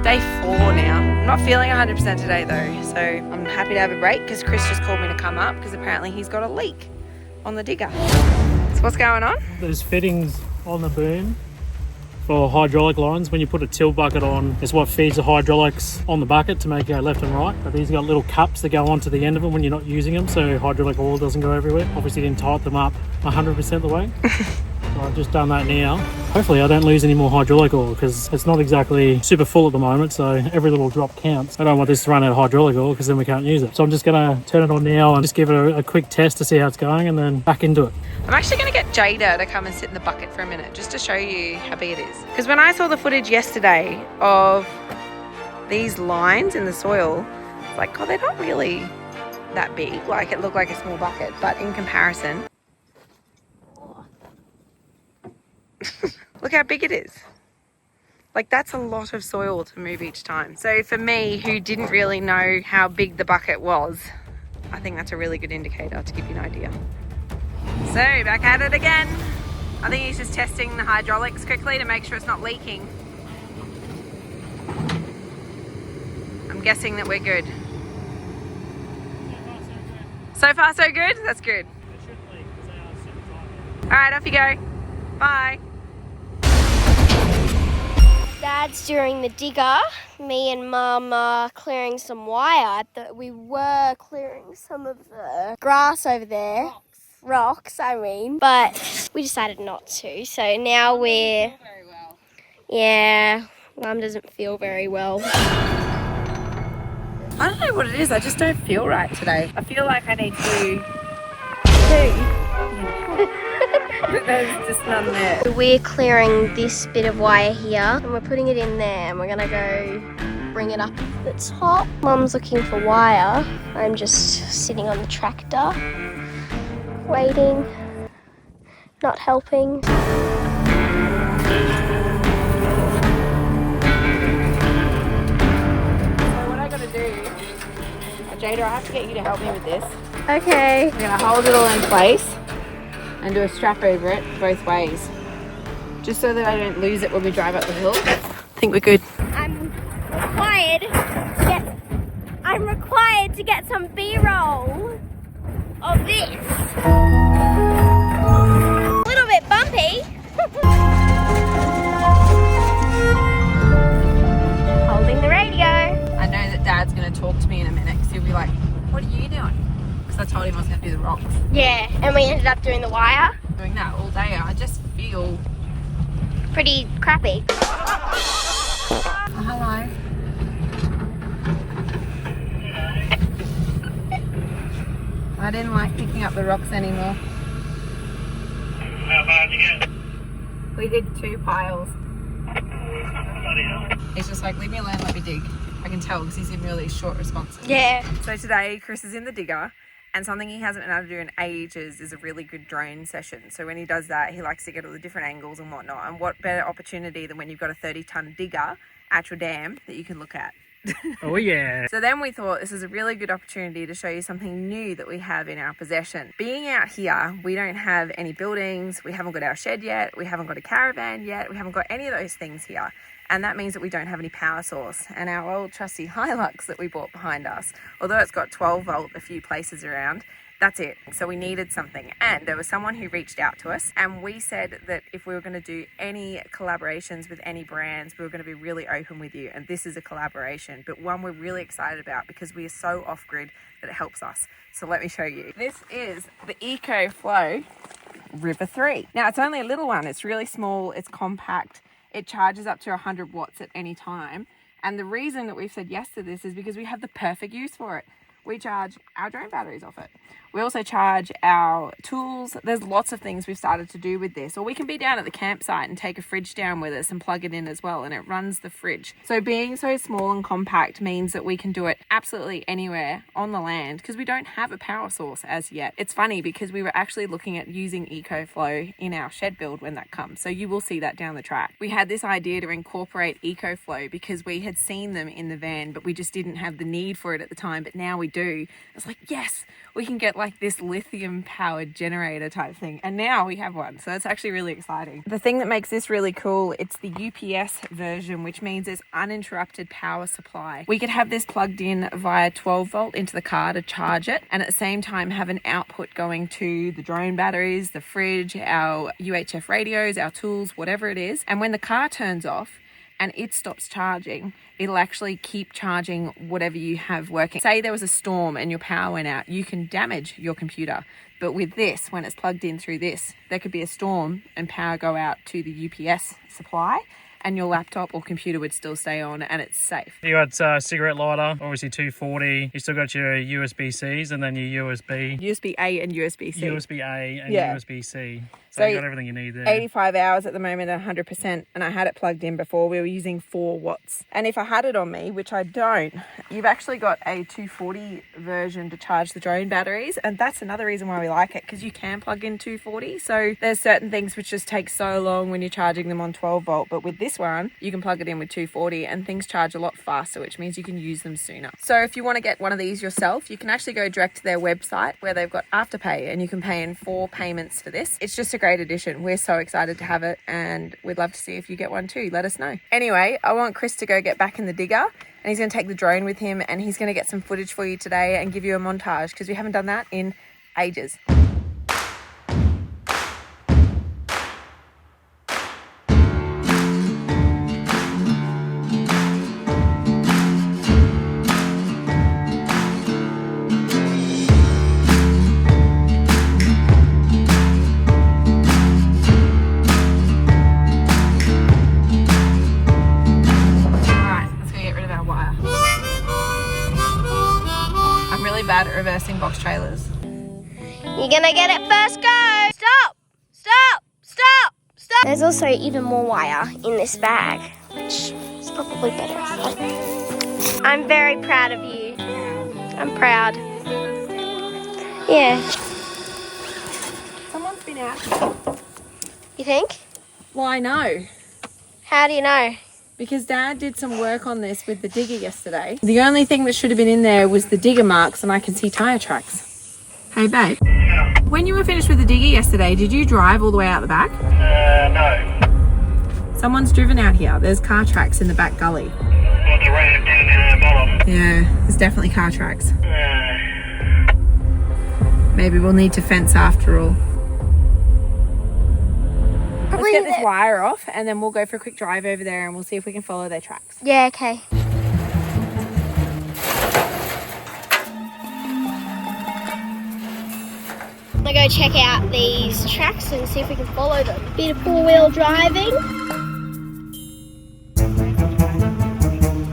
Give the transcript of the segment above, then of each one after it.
day 4 now. I'm not feeling 100% today though, so I'm happy to have a break because Chris just called me to come up because apparently he's got a leak on the digger. So what's going on? There's fittings on the boom for hydraulic lines. When you put a till bucket on, it's what feeds the hydraulics on the bucket to make it go left and right. But these got little cups that go onto the end of them when you're not using them, so hydraulic oil doesn't go everywhere. Obviously didn't tighten them up 100% the way. So I've just done that now. Hopefully I don't lose any more hydraulic oil because it's not exactly super full at the moment, so every little drop counts. I don't want this to run out of hydraulic oil because then we can't use it. So I'm just going to turn it on now and just give it a quick test to see how it's going and then back into it. I'm actually going to get Jayda to come and sit in the bucket for a minute just to show you how big it is. Because when I saw the footage yesterday of these lines in the soil, it's like, oh, they're not really that big. Like, it looked like a small bucket, but in comparison, look how big it is. Like, that's a lot of soil to move each time. So for me, who didn't really know how big the bucket was, I think that's a really good indicator to give you an idea. So back at it again. I think he's just testing the hydraulics quickly to make sure it's not leaking. I'm guessing that we're good. So far so good? That's good. Alright, off you go. Bye. Dad's during the digger. Me and Mum are clearing some wire. We were clearing some of the grass over there. Rocks, I mean. But we decided not to. So now we're... Yeah, Mum doesn't feel very well. I don't know what it is. I just don't feel right today. I feel like I need to poo. But there's just none there. We're clearing this bit of wire here and we're putting it in there and we're gonna go bring it up the top. Mum's looking for wire. I'm just sitting on the tractor, waiting, not helping. So what I gotta do, Jayda, I have to get you to help me with this. Okay. We're gonna hold it all in place and do a strap over it both ways, just so that I don't lose it when we drive up the hill. I think we're good. I'm required to get some B-roll of this. A little bit bumpy. Holding the radio. I know that Dad's gonna talk to me in a minute because he'll be like, what are you doing? Because I told him I was gonna do the rocks. Yeah, and we ended up doing the wire. Doing that all day, I just feel Pretty crappy. hello. I didn't like picking up the rocks anymore. How far did you get? We did 2 piles. He's just like, leave me alone, let me dig. I can tell because he's in really short responses. Yeah. So today, Chris is in the digger, and something he hasn't been able to do in ages is a really good drone session. So when he does that, he likes to get all the different angles and whatnot. And what better opportunity than when you've got a 30-ton digger at your dam that you can look at. Oh yeah. So then we thought this is a really good opportunity to show you something new that we have in our possession. Being out here, we don't have any buildings, we haven't got our shed yet, we haven't got a caravan yet, we haven't got any of those things here. And that means that we don't have any power source. And our old trusty Hilux that we bought behind us, although it's got 12 volt a few places around, that's it. So we needed something. And there was someone who reached out to us and we said that if we were going to do any collaborations with any brands, we were going to be really open with you. And this is a collaboration, but one we're really excited about because we are so off-grid that it helps us. So let me show you. This is the ECOFLOW River 3. Now it's only a little one. It's really small. It's compact. It charges up to 100 watts at any time. And the reason that we've said yes to this is because we have the perfect use for it. We charge our drone batteries off it. We also charge our tools. There's lots of things we've started to do with this. Or we can be down at the campsite and take a fridge down with us and plug it in as well, and it runs the fridge. So being so small and compact means that we can do it absolutely anywhere on the land because we don't have a power source as yet. It's funny because we were actually looking at using EcoFlow in our shed build when that comes. So you will see that down the track. We had this idea to incorporate EcoFlow because we had seen them in the van, but we just didn't have the need for it at the time. But now we do. It's like, yes, we can get like this lithium powered generator type thing. And now we have one. So that's actually really exciting. The thing that makes this really cool, it's the UPS version, which means there's uninterrupted power supply. We could have this plugged in via 12 volt into the car to charge it, and at the same time have an output going to the drone batteries, the fridge, our UHF radios, our tools, whatever it is. And when the car turns off and it stops charging, it'll actually keep charging whatever you have working. Say there was a storm and your power went out, you can damage your computer. But with this, when it's plugged in through this, there could be a storm and power go out to the UPS supply, and your laptop or computer would still stay on, and it's safe. You got cigarette lighter, obviously 240. You still got your USB-Cs and then your USB-A and USB-C. USB-A and Yeah. USB-C. So you got everything you need there. 85 hours at the moment at 100%, and I had it plugged in before. We were using 4 watts. And if I had it on me, which I don't, you've actually got a 240 version to charge the drone batteries, and that's another reason why we like it, because you can plug in 240. So there's certain things which just take so long when you're charging them on 12 volt, but with this one, you can plug it in with 240 and things charge a lot faster, which means you can use them sooner. So if you want to get one of these yourself, you can actually go direct to their website where they've got Afterpay, and you can pay in 4 payments for this. It's just a great addition. We're so excited to have it, and we'd love to see if you get one too. Let us know. Anyway, I want Chris to go get back in the digger, and he's going to take the drone with him, and he's going to get some footage for you today and give you a montage, because we haven't done that in ages. Bad at reversing box trailers. You're gonna get it first go. Stop! Stop! Stop! Stop! There's also even more wire in this bag, which is probably better. I'm very proud of you. I'm proud. Yeah. Someone's been out here. You think? Well, I know. How do you know? Because Dad did some work on this with the digger yesterday. The only thing that should have been in there was the digger marks, and I can see tyre tracks. Hey, babe. Yeah. When you were finished with the digger yesterday, did you drive all the way out the back? No. Someone's driven out here. There's car tracks in the back gully. Well, the road down the bottom. Yeah, there's definitely car tracks. Maybe we'll need to fence after all. Let's get this wire off, and then we'll go for a quick drive over there, and we'll see if we can follow their tracks. Yeah, okay. I'm gonna go check out these tracks and see if we can follow them. Bit of 4-wheel driving.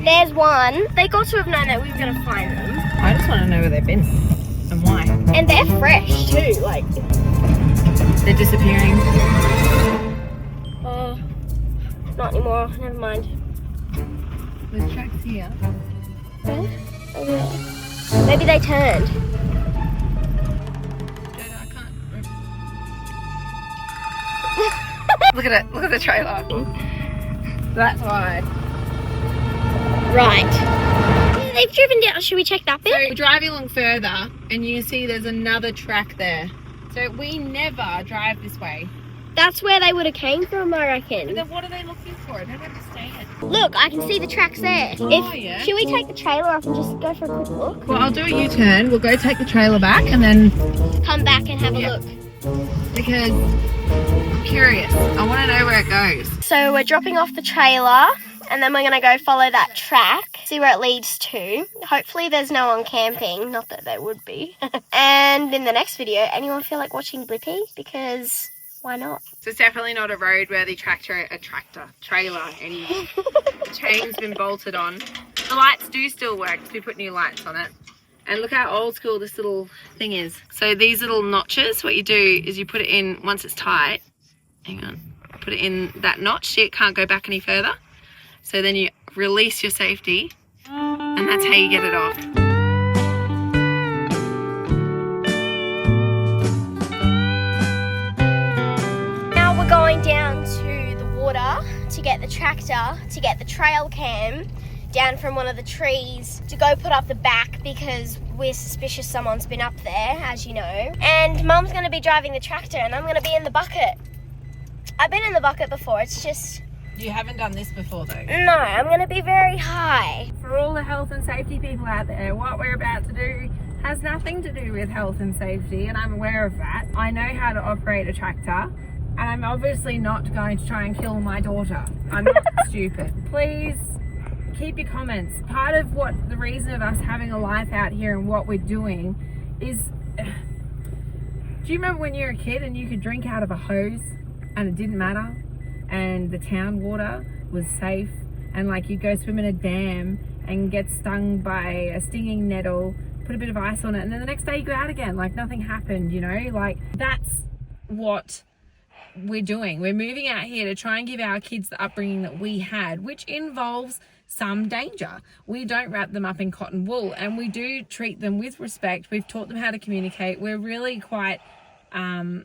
There's one. They got to have known that we were gonna find them. I just want to know where they've been and why. And they're fresh too, like. They're disappearing. Oh, not anymore. Never mind. There's tracks here. Where? Over there. Maybe they turned. I can't. Look at it. Look at the trailer. That's why. Right. Yeah, they've driven down. Should we check that bit? So we're driving along further, and you can see there's another track there. So we never drive this way. That's where they would have came from, I reckon. But then what are they looking for? I don't understand. Look, I can see the tracks there. Yeah. Should we take the trailer off and just go for a quick look? Well, I'll do a U-turn. We'll go take the trailer back and then... Come back and have a look. Because I'm curious. I want to know where it goes. So we're dropping off the trailer and then we're going to go follow that track, see where it leads to. Hopefully there's no one camping, not that there would be. And in the next video, anyone feel like watching Blippi? Because why not? So it's definitely not a roadworthy trailer anymore. Chain's been bolted on. The lights do still work because we put new lights on it. And look how old school this little thing is. So these little notches, what you do is you put it in, once it's tight, hang on, put it in that notch so it can't go back any further. So then you release your safety and that's how you get it off. Now we're going down to the water to get the tractor, to get the trail cam, down from one of the trees to go put up the back because we're suspicious someone's been up there, as you know. And Mum's going to be driving the tractor and I'm going to be in the bucket. I've been in the bucket before, it's just... You haven't done this before though. No, I'm going to be very high. For all the health and safety people out there, what we're about to do has nothing to do with health and safety, and I'm aware of that. I know how to operate a tractor, and I'm obviously not going to try and kill my daughter. I'm not stupid. Please keep your comments. Part of what the reason of us having a life out here and what we're doing is, do you remember when you were a kid and you could drink out of a hose and it didn't matter, and the town water was safe, and like you go swim in a dam and get stung by a stinging nettle, put a bit of ice on it, and then the next day you go out again like nothing happened, you know? Like, that's what we're doing. We're moving out here to try and give our kids the upbringing that we had, which involves some danger. We don't wrap them up in cotton wool, and we do treat them with respect. We've taught them how to communicate. We're really quite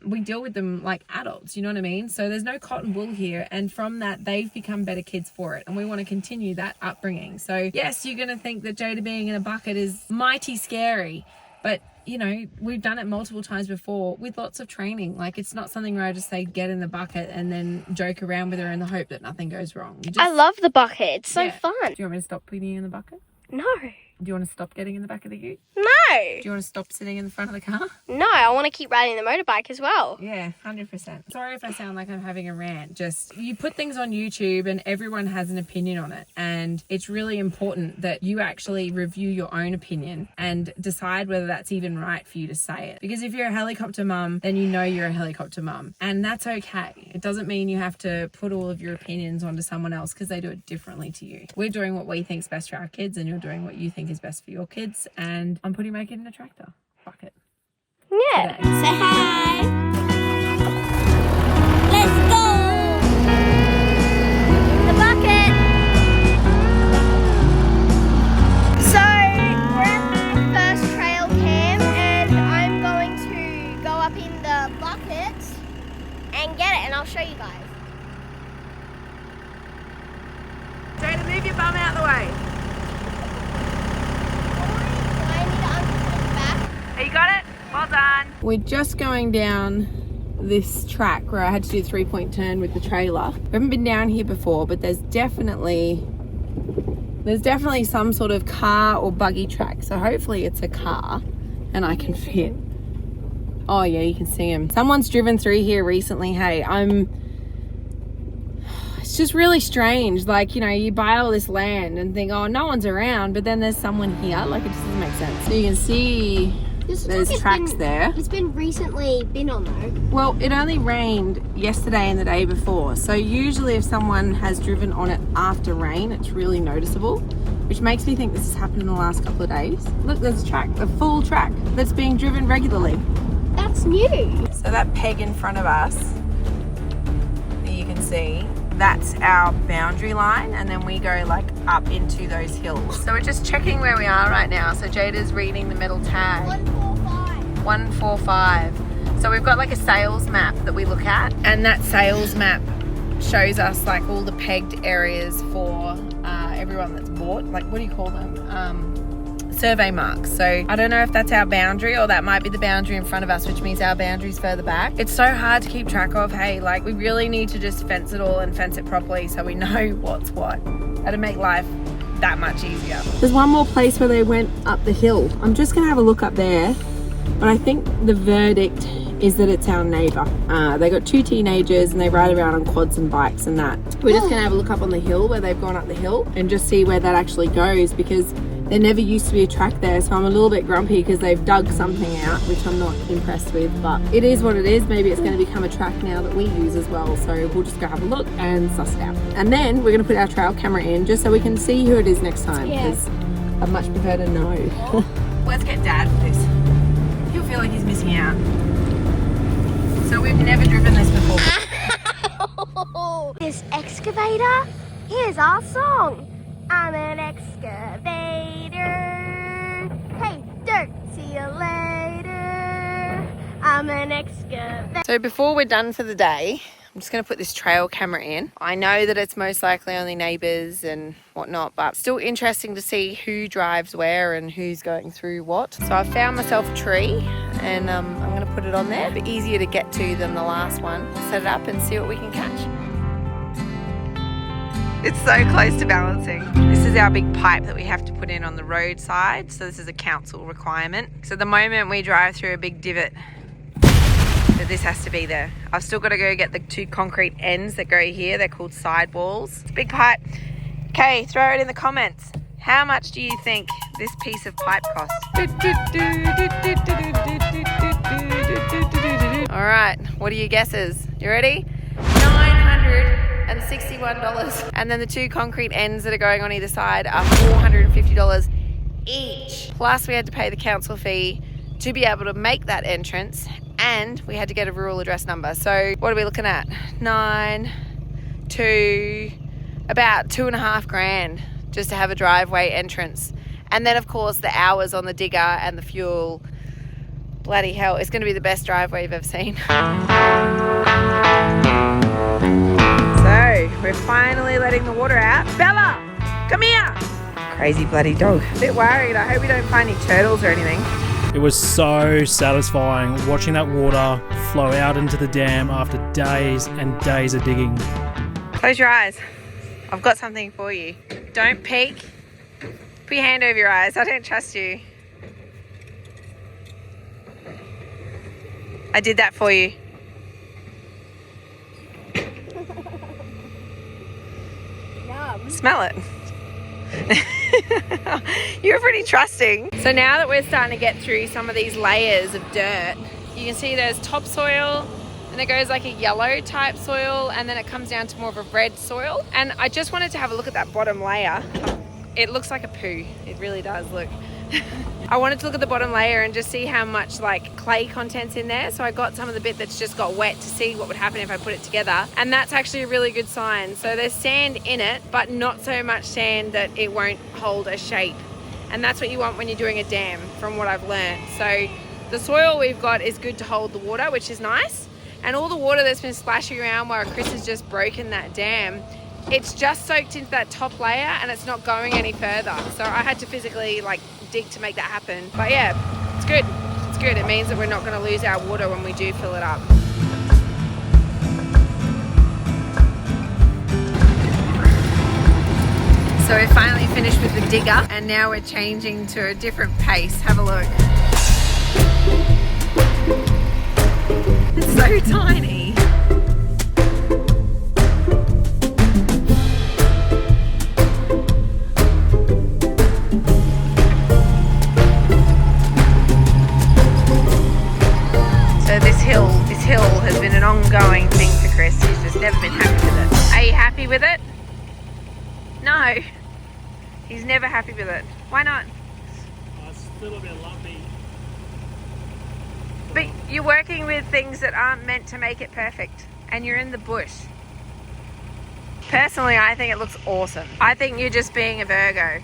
we deal with them like adults, you know what I mean? So there's no cotton wool here, and from that they've become better kids for it, and we want to continue that upbringing. So yes, you're going to think that Jayda being in a bucket is mighty scary, but you know, we've done it multiple times before with lots of training. Like, it's not something where I just say get in the bucket and then joke around with her in the hope that nothing goes wrong. I love the bucket, it's so fun. Do you want me to stop putting you in the bucket? No. Do you want to stop getting in the back of the ute? No. Do you want to stop sitting in the front of the car? No, I want to keep riding the motorbike as well. Yeah, 100%. Sorry if I sound like I'm having a rant. Just, you put things on YouTube and everyone has an opinion on it. And it's really important that you actually review your own opinion and decide whether that's even right for you to say it. Because if you're a helicopter mum, then you know you're a helicopter mum. And that's okay. It doesn't mean you have to put all of your opinions onto someone else because they do it differently to you. We're doing what we think's best for our kids, and you're doing what you think is best for your kids. And I'm putting my kid in a tractor bucket. Yeah. Today. Say hi. Let's go. The bucket. So we're at the first trail camp, and I'm going to go up in the bucket and get it, and I'll show you guys. Jayda, move your bum out of the way. You got it? Well done. We're just going down this track where I had to do a 3-point turn with the trailer. We haven't been down here before, but there's definitely some sort of car or buggy track. So hopefully it's a car and I can fit. Oh yeah, you can see him. Someone's driven through here recently. Hey, it's just really strange. Like, you know, you buy all this land and think, oh, no one's around, but then there's someone here. Like, it just doesn't make sense. So you can see there's tracks there. It's been recently been on though. Well, it only rained yesterday and the day before. So usually if someone has driven on it after rain, it's really noticeable, which makes me think this has happened in the last couple of days. Look, there's a track, a full track that's being driven regularly. That's new. So that peg in front of us, that you can see, that's our boundary line, and then we go like up into those hills. So we're just checking where we are right now. So Jayda's reading the metal tag. 145. 145. So we've got like a sales map that we look at, and that sales map shows us like all the pegged areas for everyone that's bought. Like, what do you call them? Survey marks. So I don't know if that's our boundary or that might be the boundary in front of us, which means our boundary's further back. It's so hard to keep track of. Hey, like, we really need to just fence it all and fence it properly so we know what's what. That'd make life that much easier. There's one more place where they went up the hill. I'm just gonna have a look up there, but I think the verdict is that it's our neighbour. They got 2 teenagers and they ride around on quads and bikes and that. We're just gonna have a look up on the hill where they've gone up the hill and just see where that actually goes, because there never used to be a track there, so I'm a little bit grumpy because they've dug something out, which I'm not impressed with, but it is what it is. Maybe it's going to become a track now that we use as well, so we'll just go have a look and suss it out. And then we're going to put our trail camera in just so we can see who it is next time, because I'd much prefer to know. Let's get Dad for this. He'll feel like he's missing out. So we've never driven this before. This excavator, here's our song. I'm an excavator. Hey, dirt, see you later. I'm an excavator. So before we're done for the day, I'm just going to put this trail camera in. I know that it's most likely only neighbours and whatnot, but still interesting to see who drives where and who's going through what. So I found myself a tree and I'm going to put it on there. A bit easier to get to than the last one. Set it up and see what we can catch. It's so close to balancing. This is our big pipe that we have to put in on the roadside. So this is a council requirement. So the moment we drive through a big divot, that this has to be there. I've still got to go get the 2 concrete ends that go here. They're called sidewalls. It's a big pipe. Okay, throw it in the comments. How much do you think this piece of pipe costs? All right, what are your guesses? You ready? $961. And then the 2 concrete ends that are going on either side are $450 each. Plus we had to pay the council fee to be able to make that entrance, and we had to get a rural address number. So what are we looking at? About $2,500 just to have a driveway entrance. And then of course the hours on the digger and the fuel. Bloody hell, it's going to be the best driveway you've ever seen. So we're finally letting the water out. Bella, come here. Crazy bloody dog. A bit worried. I hope we don't find any turtles or anything. It was so satisfying watching that water flow out into the dam after days and days of digging. Close your eyes. I've got something for you. Don't peek. Put your hand over your eyes. I don't trust you. I did that for you. Yum. Smell it. You're pretty trusting. So now that we're starting to get through some of these layers of dirt, you can see there's topsoil, and it goes like a yellow type soil, and then it comes down to more of a red soil. And I just wanted to have a look at that bottom layer. It looks like a poo. It really does, look. I wanted to look at the bottom layer and just see how much like clay content's in there. So I got some of the bit that's just got wet to see what would happen if I put it together. And that's actually a really good sign. So there's sand in it, but not so much sand that it won't hold a shape. And that's what you want when you're doing a dam, from what I've learned. So the soil we've got is good to hold the water, which is nice. And all the water that's been splashing around while Chris has just broken that dam, it's just soaked into that top layer and it's not going any further. So I had to physically like dig to make that happen. But yeah, it's good. It's good. It means that we're not going to lose our water when we do fill it up. So we're finally finished with the digger and now we're changing to a different pace. Have a look. It's so tiny. This hill has been an ongoing thing for Chris. He's just never been happy with it. Are you happy with it? No. He's never happy with it. Why not? It's still a bit lumpy. But you're working with things that aren't meant to make it perfect. And you're in the bush. Personally, I think it looks awesome. I think you're just being a Virgo.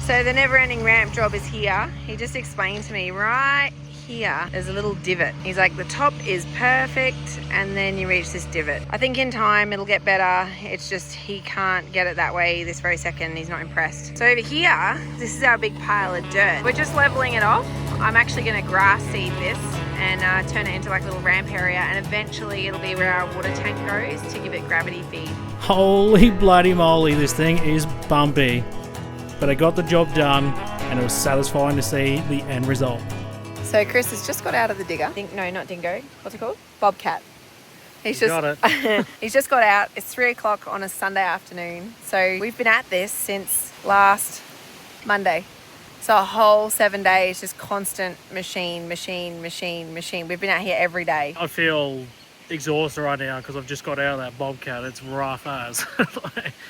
So the never-ending ramp job is here. He just explained to me right here there's a little divot. He's like, the top is perfect and then you reach this divot. I think in time it'll get better. It's just he can't get it that way this very second. He's not impressed. So over here, this is our big pile of dirt. We're just leveling it off. I'm actually going to grass seed this and turn it into like a little ramp area, and eventually it'll be where our water tank goes to give it gravity feed. Holy bloody moly, this thing is bumpy. But I got the job done and it was satisfying to see the end result. So Chris has just got out of the digger. No, not dingo. What's it called? Bobcat. He's just got it. He's just got out. It's 3 o'clock on a Sunday afternoon. So we've been at this since last Monday. So a whole 7 days, just constant machine. We've been out here every day. I feel exhausted right now because I've just got out of that bobcat. It's rough as.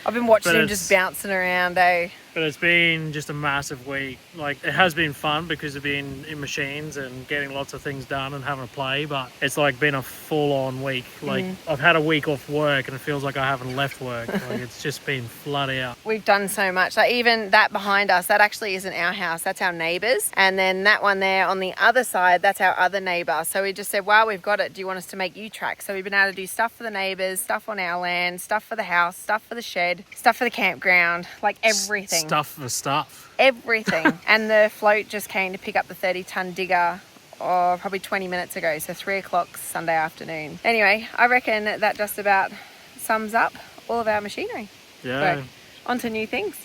I've been watching him it's just bouncing around, eh? But it's been just a massive week. Like, it has been fun because of being in machines and getting lots of things done and having a play, but it's like been a full-on week. Like, I've had a week off work and it feels like I haven't left work. Like, it's just been flat out. We've done so much. Like, even that behind us, that actually isn't our house, that's our neighbours. And then that one there on the other side, that's our other neighbour. So we just said, well, we've got it. Do you want us to make U-tracks? So we've been able to do stuff for the neighbours, stuff on our land, stuff for the house, stuff for the shed, stuff for the campground, like everything. Stuff for stuff. Everything. And the float just came to pick up the 30-tonne digger probably 20 minutes ago, so 3 o'clock Sunday afternoon. Anyway, I reckon that just about sums up all of our machinery. Yeah. But on to new things.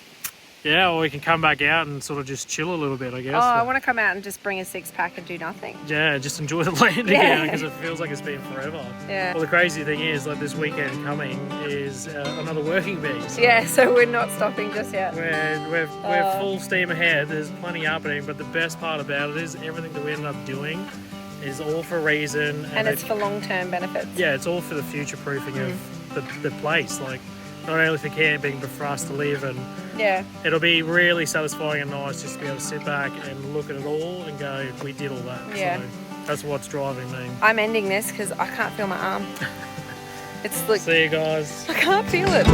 Yeah, or we can come back out and sort of just chill a little bit, I guess. Oh, I want to come out and just bring a 6-pack and do nothing. Yeah, just enjoy the land again because it feels like it's been forever. Yeah. Well, the crazy thing is, like, this weekend coming is another working bee. So Yeah, so we're not stopping just yet. we're full steam ahead. There's plenty happening, but the best part about it is everything that we ended up doing is all for a reason. And it's for long-term benefits. Yeah, it's all for the future-proofing of the place. Like, not only for camping, but for us to live. And Yeah. it'll be really satisfying and nice just to be able to sit back and look at it all and go, we did all that. Yeah. So that's what's driving me. I'm ending this because I can't feel my arm. It's like, See you guys. I can't feel it.